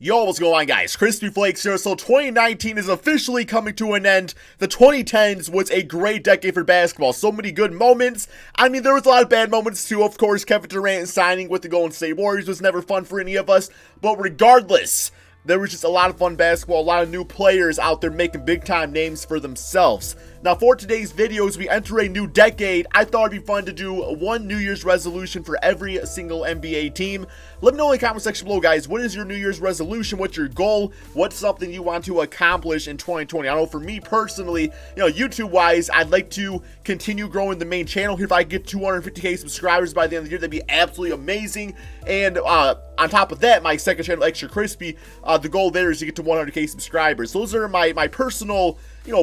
Yo, what's going on, guys? Crispy Flakes here. So 2019 is officially coming to an end. The 2010s was a great decade for basketball. So many good moments. I mean, there was a lot of bad moments too. Of course, Kevin Durant signing with the Golden State Warriors was never fun for any of us. But regardless, there was just a lot of fun basketball, a lot of new players out there making big-time names for themselves. Now, for today's video, as we enter a new decade, I thought it'd be fun to do one New Year's resolution for every single NBA team. Let me know in the comment section below, guys. What is your New Year's resolution? What's your goal? What's something you want to accomplish in 2020? I know for me personally, YouTube-wise, I'd like to continue growing the main channel here. If I get 250k subscribers by the end of the year, that'd be absolutely amazing. And on top of that, my second channel, Extra Crispy, the goal there is to get to 100k subscribers. So those are my personal,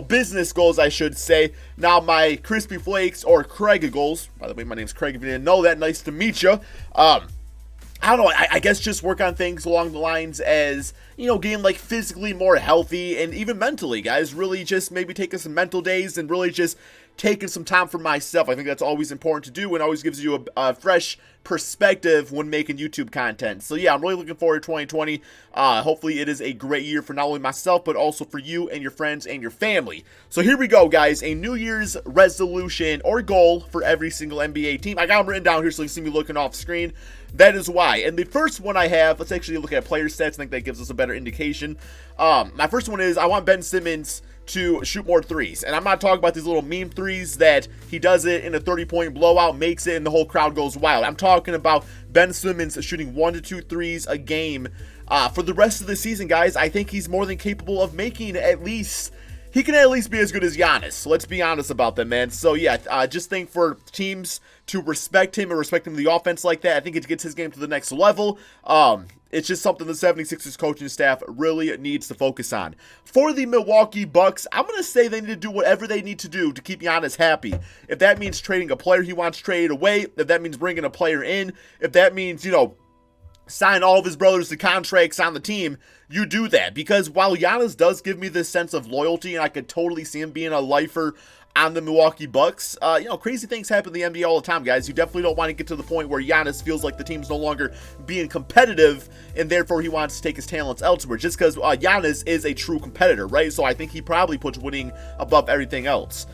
business goals, I should say. Now, my Crispy Flakes or Craig goals, by the way, my name's Craig if you didn't know that, nice to meet you. I don't know, I guess just work on things along the lines as, getting like physically more healthy and even mentally, guys. Really just maybe taking some mental days and really just taking some time for myself. I think that's always important to do and always gives you a fresh perspective when making YouTube content. So yeah, I'm really looking forward to 2020. Hopefully it is a great year for not only myself, but also for you and your friends and your family. So here we go, guys. A New Year's resolution or goal for every single NBA team. I got them written down here so you see me looking off screen. That is why. And the first one I have, let's actually look at player stats. I think that gives us a better indication. My first one is I want Ben Simmons to shoot more threes. And I'm not talking about these little meme threes that he does it in a 30-point blowout, makes it, and the whole crowd goes wild. I'm talking about Ben Simmons shooting 1 to 2 threes a game for the rest of the season, guys. I think he's more than capable of making at least... He can at least be as good as Giannis. So let's be honest about that, man. So yeah, just think for teams to respect him and respect him in the offense like that, I think it gets his game to the next level. It's just something the 76ers coaching staff really needs to focus on. For the Milwaukee Bucks, I'm going to say they need to do whatever they need to do to keep Giannis happy. If that means trading a player he wants traded away, if that means bringing a player in, if that means, sign all of his brothers to contracts on the team, you do that. Because while Giannis does give me this sense of loyalty, and I could totally see him being a lifer on the Milwaukee Bucks, crazy things happen in the NBA all the time, guys. You definitely don't want to get to the point where Giannis feels like the team's no longer being competitive, and therefore he wants to take his talents elsewhere, just because Giannis is a true competitor, right? So I think he probably puts winning above everything else.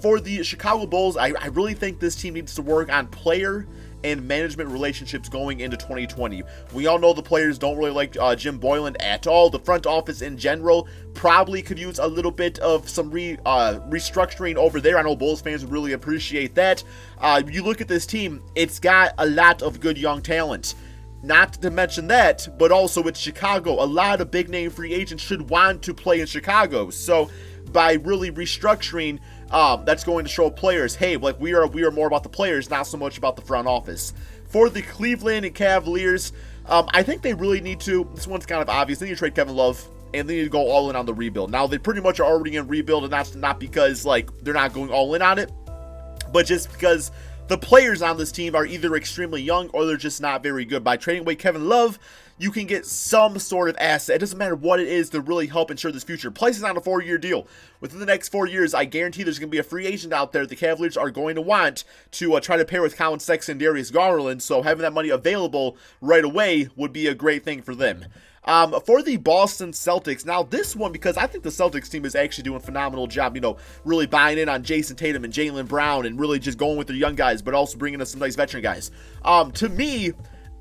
For the Chicago Bulls, I really think this team needs to work on player and management relationships going into 2020. We all know the players don't really like Jim Boylan at all. The front office in general probably could use a little bit of some restructuring over there. I know Bulls fans would really appreciate that. You look at this team, it's got a lot of good young talent. Not to mention that, but also it's Chicago. A lot of big name free agents should want to play in Chicago. So by really restructuring, that's going to show players, hey, like we are more about the players, not so much about the front office. For the Cleveland Cavaliers, I think they really need to, this one's kind of obvious, they need to trade Kevin Love, and they need to go all in on the rebuild. Now, they pretty much are already in rebuild, and that's not because, like, they're not going all in on it, but just because the players on this team are either extremely young or they're just not very good. By trading away Kevin Love, you can get some sort of asset. It doesn't matter what it is to really help ensure this future. Place is on a 4-year deal. Within the next 4 years, I guarantee there's going to be a free agent out there the Cavaliers are going to want to try to pair with Colin Sexton and Darius Garland. So having that money available right away would be a great thing for them. For the Boston Celtics, now this one, because I think the Celtics team is actually doing a phenomenal job, really buying in on Jason Tatum and Jaylen Brown and really just going with their young guys, but also bringing us some nice veteran guys. To me,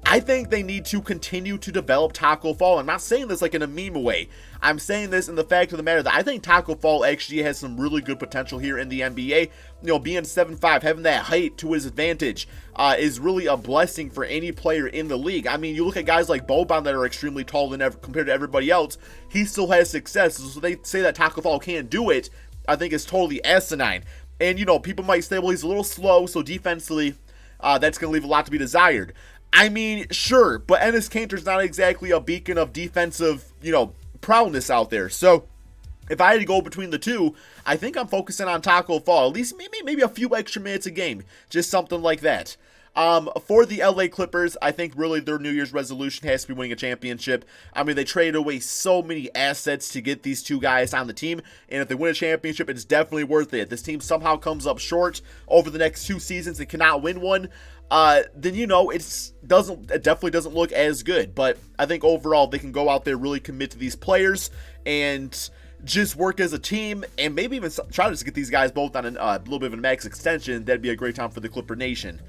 I think they need to continue to develop Taco Fall. I'm not saying this like in a meme way. I'm saying this in the fact of the matter that I think Taco Fall actually has some really good potential here in the NBA. Being 7'5", having that height to his advantage is really a blessing for any player in the league. I mean, you look at guys like Boban that are extremely tall compared to everybody else. He still has success. So they say that Taco Fall can't do it. I think it's totally asinine. And, people might say, well, he's a little slow, so defensively, that's going to leave a lot to be desired. I mean, sure, but Enes Kanter's not exactly a beacon of defensive, prowess out there. So if I had to go between the two, I think I'm focusing on Taco Fall. At least maybe a few extra minutes a game. Just something like that. For the LA Clippers, I think really their New Year's resolution has to be winning a championship. I mean, they traded away so many assets to get these two guys on the team, and if they win a championship, it's definitely worth it. This team somehow comes up short over the next 2 seasons and cannot win one, then it definitely doesn't look as good. But I think overall they can go out there, really commit to these players, and just work as a team, and maybe even try to just get these guys both on a little bit of a max extension. That'd be a great time for the Clipper Nation.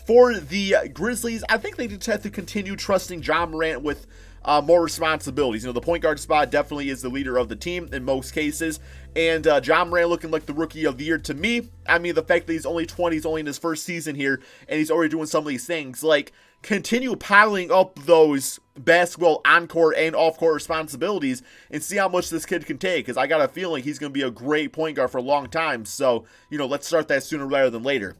For the Grizzlies, I think they just have to continue trusting John Morant with more responsibilities. The point guard spot definitely is the leader of the team in most cases, and John Morant looking like the rookie of the year to me. I mean, the fact that he's only 20, he's only in his first season here, and he's already doing some of these things. Like, continue piling up those basketball on-court and off-court responsibilities and see how much this kid can take, because I got a feeling he's going to be a great point guard for a long time. So, let's start that sooner rather than later.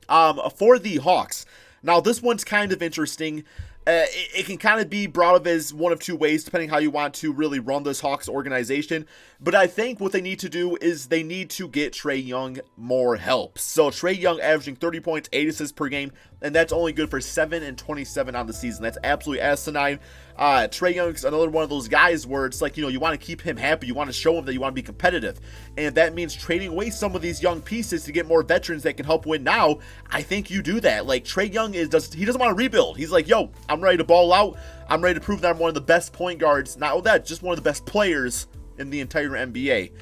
For the Hawks, now this one's kind of interesting. It can kind of be brought up as one of two ways, depending how you want to really run this Hawks organization. But I think what they need to do is they need to get Trae Young more help. So Trae Young averaging 30 points, 8 assists per game, and that's only good for 7 and 27 on the season. That's absolutely asinine. Trae Young's another one of those guys where it's like, you want to keep him happy. You want to show him that you want to be competitive. And that means trading away some of these young pieces to get more veterans that can help win now. I think you do that. Like, Trae Young he doesn't want to rebuild. He's like, yo, I'm ready to ball out. I'm ready to prove that I'm one of the best point guards. Not only that, just one of the best players in the entire NBA.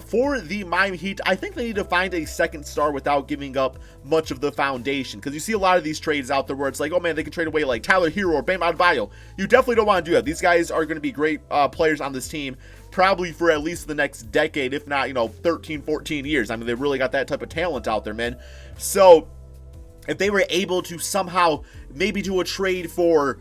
For the Miami Heat, I think they need to find a second star without giving up much of the foundation, because you see a lot of these trades out there where it's like, oh man, they can trade away like Tyler Hero or Bam Adebayo. You definitely don't want to do that. These guys are going to be great players on this team, probably for at least the next decade, if not, 13, 14 years. I mean, they really got that type of talent out there, man. So if they were able to somehow maybe do a trade for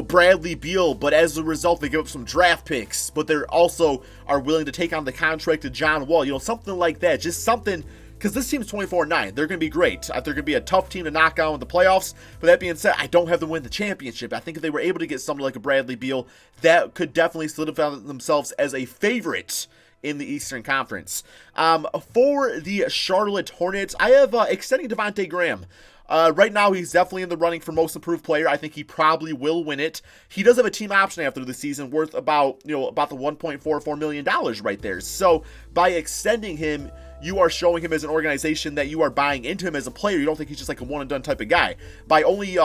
Bradley Beal, but as a result, they give up some draft picks, but they're also are willing to take on the contract of John Wall, something like that. Just something, because this team's 24-9. They're going to be great. They're going to be a tough team to knock out in the playoffs, but that being said, I don't have them win the championship. I think if they were able to get somebody like a Bradley Beal, that could definitely solidify themselves as a favorite in the Eastern Conference. For the Charlotte Hornets, I have extending Devontae Graham. Right now, he's definitely in the running for most improved player. I think he probably will win it. He does have a team option after the season worth about the $1.44 million right there. So by extending him, you are showing him as an organization that you are buying into him as a player. You don't think he's just like a one and done type of guy. By only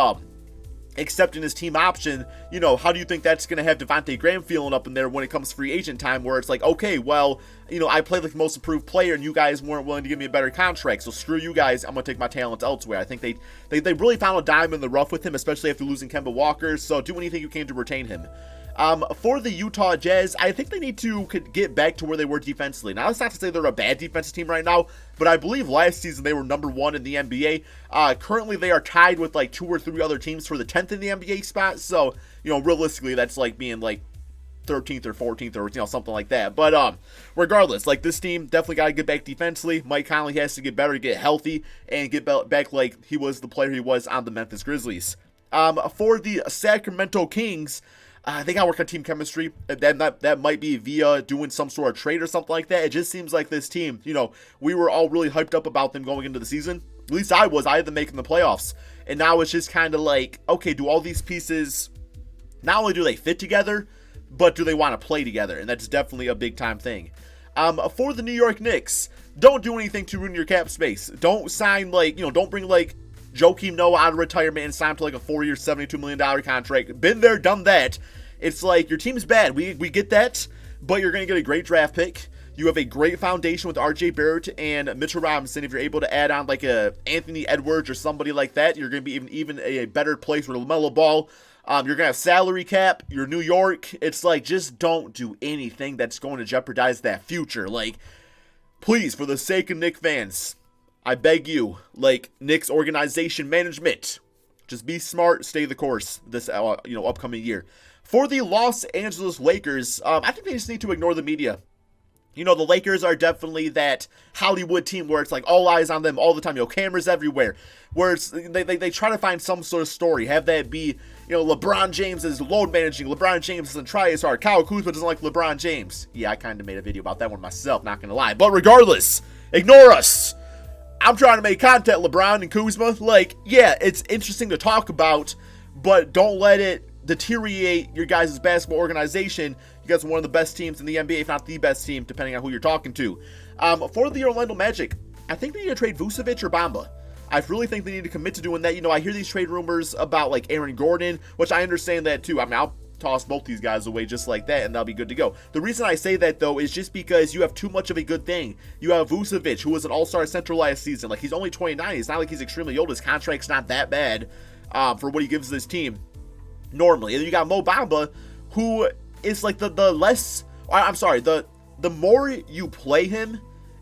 accepting his team option, how do you think that's going to have Devontae Graham feeling up in there when it comes free agent time, where it's like, okay, well, I played like the most improved player and you guys weren't willing to give me a better contract, so screw you guys, I'm going to take my talents elsewhere. I think they really found a dime in the rough with him, especially after losing Kemba Walker, so do anything you can to retain him. For the Utah Jazz, I think they need to get back to where they were defensively. Now, that's not to say they're a bad defensive team right now, but I believe last season they were number 1 in the NBA. Currently, they are tied with like 2 or 3 other teams for the 10th in the NBA spot. So, realistically, that's like being like 13th or 14th or something like that. But regardless, like, this team definitely got to get back defensively. Mike Conley has to get better, get healthy, and get back like he was the player he was on the Memphis Grizzlies. For the Sacramento Kings, they got to work on team chemistry. That might be via doing some sort of trade or something like that. It just seems like this team, we were all really hyped up about them going into the season. At least I was. I had them making the playoffs. And now it's just kind of like, okay, do all these pieces, not only do they fit together, but do they want to play together? And that's definitely a big time thing. For the New York Knicks, don't do anything to ruin your cap space. Don't sign don't bring Joakim Noah out of retirement and sign him to like a 4-year, $72 million contract. Been there, done that. It's like, your team's bad. We get that, but you're going to get a great draft pick. You have a great foundation with RJ Barrett and Mitchell Robinson. If you're able to add on like a Anthony Edwards or somebody like that, you're going to be even a better place with LaMelo Ball. You're going to have salary cap. You're New York. It's like, just don't do anything that's going to jeopardize that future. Like, please, for the sake of Knicks fans, I beg you, like, Knicks organization management, just be smart, stay the course this upcoming year. For the Los Angeles Lakers, I think they just need to ignore the media. The Lakers are definitely that Hollywood team where it's like all eyes on them all the time. Cameras everywhere. Where it's, they try to find some sort of story. Have that be, LeBron James is load managing. LeBron James doesn't try as hard. Kyle Kuzma doesn't like LeBron James. Yeah, I kind of made a video about that one myself, not going to lie. But regardless, ignore us. I'm trying to make content, LeBron and Kuzma. Like, yeah, it's interesting to talk about, but don't let it deteriorate your guys' basketball organization. You guys are one of the best teams in the NBA, if not the best team, depending on who you're talking to. For the Orlando Magic, I think they need to trade Vucevic or Bamba. I really think they need to commit to doing that. You know, I hear these trade rumors about, like, Aaron Gordon, which I understand that, too. I mean, I'll toss both these guys away just like that, and they'll be good to go. The reason I say that, though, is just because you have too much of a good thing. You have Vucevic, who was an all-star center last season. Like, he's only 29. It's not like he's extremely old. His contract's not that bad for what he gives this team normally. And then you got Mo Bamba, who is, like, the more you play him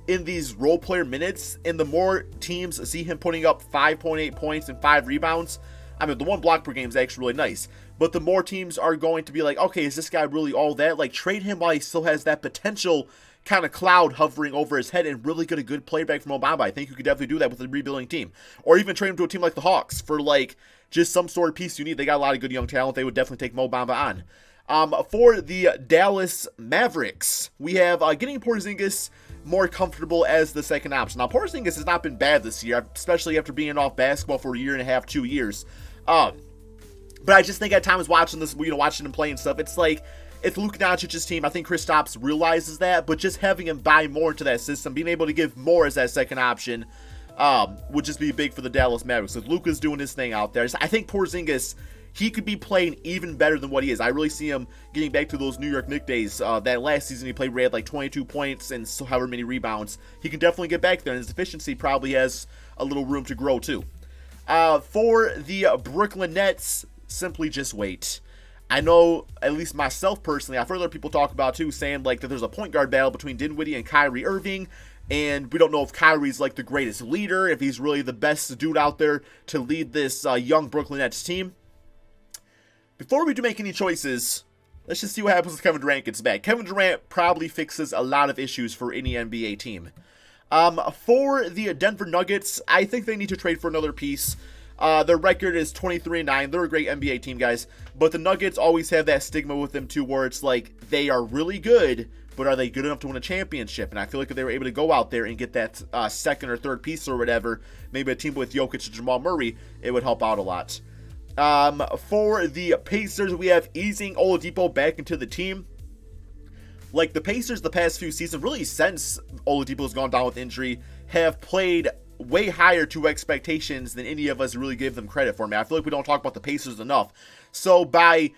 in these role player minutes, and the more teams see him putting up 5.8 points and 5 rebounds, I mean, the 1 block per game is actually really nice, but the more teams are going to be like, okay, is this guy really all that? Like, trade him while he still has that potential kind of cloud hovering over his head and really get a good playback from Obama. I think you could definitely do that with a rebuilding team, or even trade him to a team like the Hawks for, like, just some sort of piece you need. They got a lot of good young talent. They would definitely take Mo Bamba on. For the Dallas Mavericks, we have getting Porzingis more comfortable as the second option. Now, Porzingis has not been bad this year, especially after being off basketball for a year and a half, 2 years. But I just think at times watching this, watching him play and stuff, it's like, it's Luka Doncic's team. I think Kristaps realizes that, but just having him buy more into that system, being able to give more as that second option, would just be big for the Dallas Mavericks. So Luka's doing his thing out there. So I think Porzingis, he could be playing even better than what he is. I really see him getting back to those New York Knicks days. That last season he played where he had like 22 points and so however many rebounds. He can definitely get back there, and his efficiency probably has a little room to grow too. For the Brooklyn Nets, simply just wait. I know, at least myself personally, I've heard other people talk about too, saying like that there's a point guard battle between Dinwiddie and Kyrie Irving, and we don't know if Kyrie's like the greatest leader, if he's really the best dude out there to lead this young Brooklyn Nets team. Before we do make any choices, let's just see what happens if Kevin Durant gets back. Kevin Durant probably fixes a lot of issues for any NBA team. For the Denver Nuggets, I think they need to trade for another piece. Their record is 23-9. They're a great NBA team, guys. But the Nuggets always have that stigma with them, too, where it's like they are really good, but are they good enough to win a championship? And I feel like if they were able to go out there and get that second or third piece or whatever, maybe a team with Jokic and Jamal Murray, it would help out a lot. For the Pacers, we have easing Oladipo back into the team. Like, the Pacers the past few seasons, really since Oladipo's gone down with injury, have played way higher to expectations than any of us really give them credit for. Man, I feel like we don't talk about the Pacers enough. So by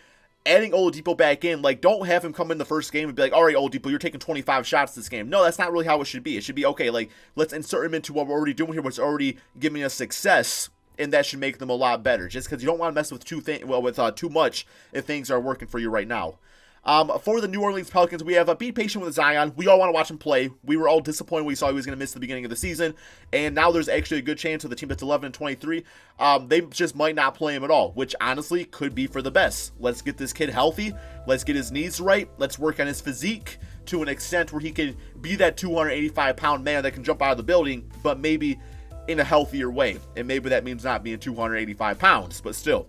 adding Oladipo back in, like, don't have him come in the first game and be like, all right, Oladipo, you're taking 25 shots this game. No, that's not really how it should be. It should be, okay, like, let's insert him into what we're already doing here, what's already giving us success, and that should make them a lot better. Just because you don't want to mess with too much if things are working for you right now. For the New Orleans Pelicans, we have be patient with Zion. We all want to watch him play. We were all disappointed when we saw he was going to miss the beginning of the season, and now there's actually a good chance of the team that's 11-23. They just might not play him at all, which honestly could be for the best. Let's get this kid healthy. Let's get his knees right. Let's work on his physique to an extent where he can be that 285-pound man that can jump out of the building, but maybe in a healthier way. And maybe that means not being 285 pounds, but still.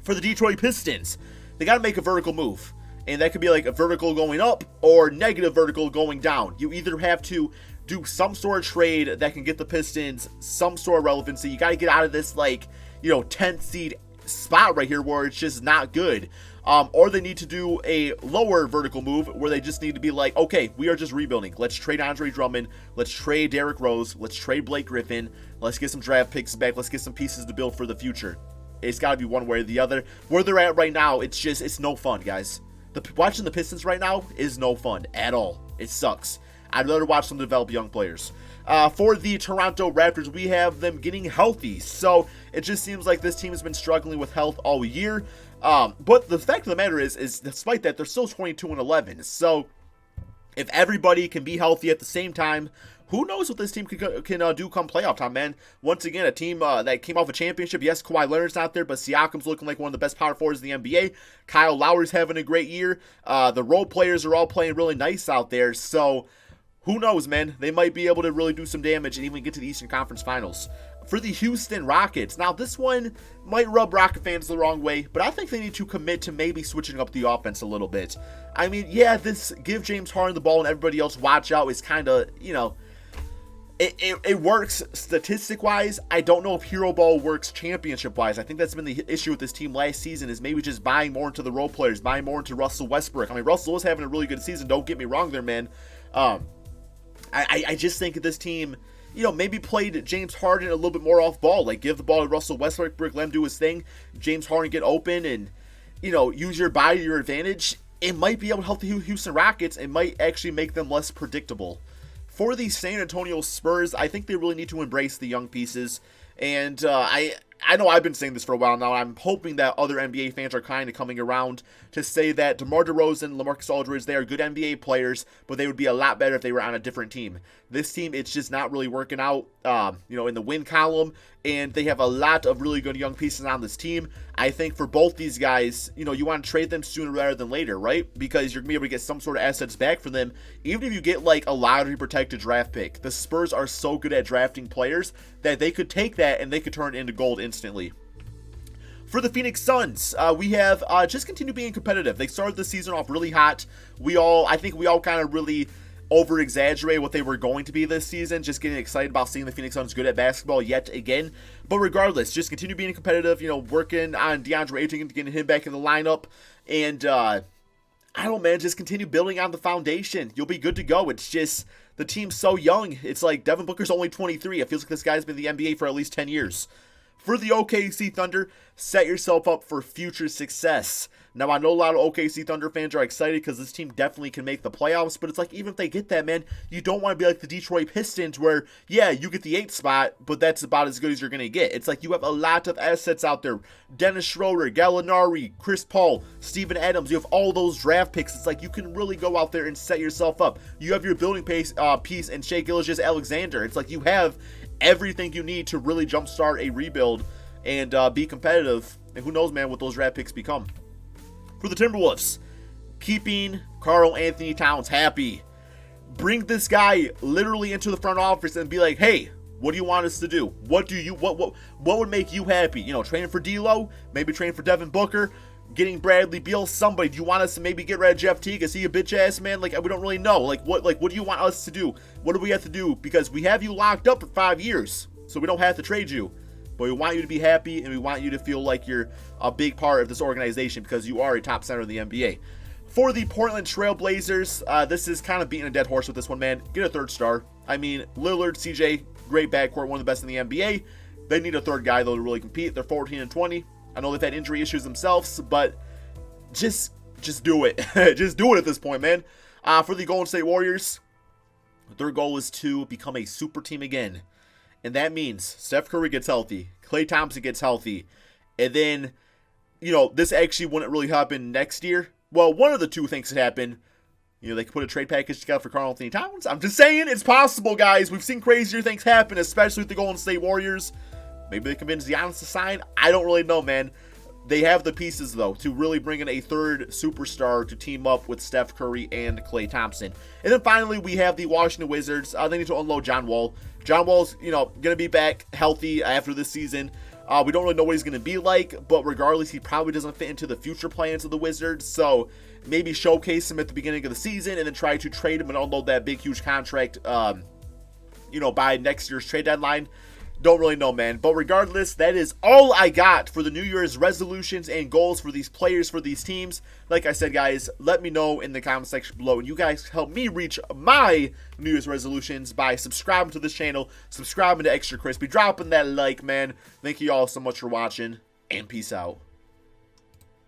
For the Detroit Pistons, they got to make a vertical move. And that could be like a vertical going up or negative vertical going down. You either have to do some sort of trade that can get the Pistons some sort of relevancy. You got to get out of this, like, 10th seed spot right here where it's just not good. Or they need to do a lower vertical move where they just need to be like, okay, we are just rebuilding. Let's trade Andre Drummond. Let's trade Derrick Rose. Let's trade Blake Griffin. Let's get some draft picks back. Let's get some pieces to build for the future. It's got to be one way or the other. Where they're at right now, it's no fun, guys. Watching the Pistons right now is no fun at all. It sucks. I'd rather watch them develop young players. For the Toronto Raptors, we have them getting healthy. So it just seems like this team has been struggling with health all year. But the fact of the matter is despite that, they're still 22-11. So if everybody can be healthy at the same time, who knows what this team can do come playoff time, man. Once again, a team that came off a championship. Yes, Kawhi Leonard's not there, but Siakam's looking like one of the best power forwards in the NBA. Kyle Lowry's having a great year. The role players are all playing really nice out there. So who knows, man. They might be able to really do some damage and even get to the Eastern Conference Finals. For the Houston Rockets, now this one might rub Rocket fans the wrong way, but I think they need to commit to maybe switching up the offense a little bit. I mean, yeah, this give James Harden the ball and everybody else watch out is kind of, It works statistic-wise. I don't know if Hero Ball works championship-wise. I think that's been the issue with this team last season, is maybe just buying more into the role players, buying more into Russell Westbrook. I mean, Russell was having a really good season. Don't get me wrong there, man. I just think that this team, maybe played James Harden a little bit more off ball. Like, give the ball to Russell Westbrook, let him do his thing. James Harden get open and, use your body to your advantage. It might be able to help the Houston Rockets. It might actually make them less predictable. For the San Antonio Spurs, I think they really need to embrace the young pieces. And I know I've been saying this for a while now. I'm hoping that other NBA fans are kind of coming around to say that DeMar DeRozan, LaMarcus Aldridge, they are good NBA players, but they would be a lot better if they were on a different team. This team, it's just not really working out, in the win column, and they have a lot of really good young pieces on this team. I think for both these guys, you want to trade them sooner rather than later, right? Because you're going to be able to get some sort of assets back for them, even if you get like a lottery-protected draft pick. The Spurs are so good at drafting players that they could take that and they could turn it into gold instantly. For the Phoenix Suns, we have just continued being competitive. They started the season off really hot. I think we all kind of really over-exaggerate what they were going to be this season, just getting excited about seeing the Phoenix Suns good at basketball yet again. But regardless, just continue being competitive, working on DeAndre Ayton, getting him back in the lineup, and I don't know, man, just continue building on the foundation. You'll be good to go. It's just, the team's so young. It's like Devin Booker's only 23. It feels like this guy's been in the NBA for at least 10 years. For the OKC Thunder, set yourself up for future success. Now, I know a lot of OKC Thunder fans are excited because this team definitely can make the playoffs, but it's like, even if they get that, man, you don't want to be like the Detroit Pistons where, yeah, you get the 8th spot, but that's about as good as you're going to get. It's like you have a lot of assets out there. Dennis Schroeder, Gallinari, Chris Paul, Steven Adams. You have all those draft picks. It's like you can really go out there and set yourself up. You have your building piece in Shai Gilgeous-Alexander. It's like you have everything you need to really jumpstart a rebuild and be competitive. And who knows, man, what those draft picks become. For the Timberwolves, keeping Karl Anthony Towns happy. Bring this guy literally into the front office and be like, hey, what do you want us to do? What would make you happy? Training for D'Lo, maybe training for Devin Booker, getting Bradley Beal, somebody. Do you want us to maybe get rid of Jeff Teague? Is he a bitch ass man? We don't really know. What do you want us to do? What do we have to do? Because we have you locked up for 5 years, so we don't have to trade you. But we want you to be happy, and we want you to feel like you're a big part of this organization because you are a top center of the NBA. For the Portland Trail Blazers, this is kind of beating a dead horse with this one, man. Get a 3rd star. I mean, Lillard, CJ, great backcourt, one of the best in the NBA. They need a 3rd guy, though, to really compete. They're 14-20. I know they've had injury issues themselves, but just do it. Just do it at this point, man. For the Golden State Warriors, their goal is to become a super team again. And that means Steph Curry gets healthy, Klay Thompson gets healthy, and then, this actually wouldn't really happen next year. Well, one of the two things could happen. They could put a trade package together for Karl Anthony Towns. I'm just saying, it's possible, guys. We've seen crazier things happen, especially with the Golden State Warriors. Maybe they convince Giannis to sign. I don't really know, man. They have the pieces, though, to really bring in a 3rd superstar to team up with Steph Curry and Klay Thompson. And then finally, we have the Washington Wizards. They need to unload John Wall. John Wall's, going to be back healthy after this season. We don't really know what he's going to be like, but regardless, he probably doesn't fit into the future plans of the Wizards. So maybe showcase him at the beginning of the season and then try to trade him and unload that big, huge contract, by next year's trade deadline. Don't really know, man. But regardless, that is all I got for the New Year's resolutions and goals for these players, for these teams. Like I said, guys, let me know in the comment section below. And you guys help me reach my New Year's resolutions by subscribing to this channel, subscribing to Extra Crispy, dropping that like, man. Thank you all so much for watching, and peace out.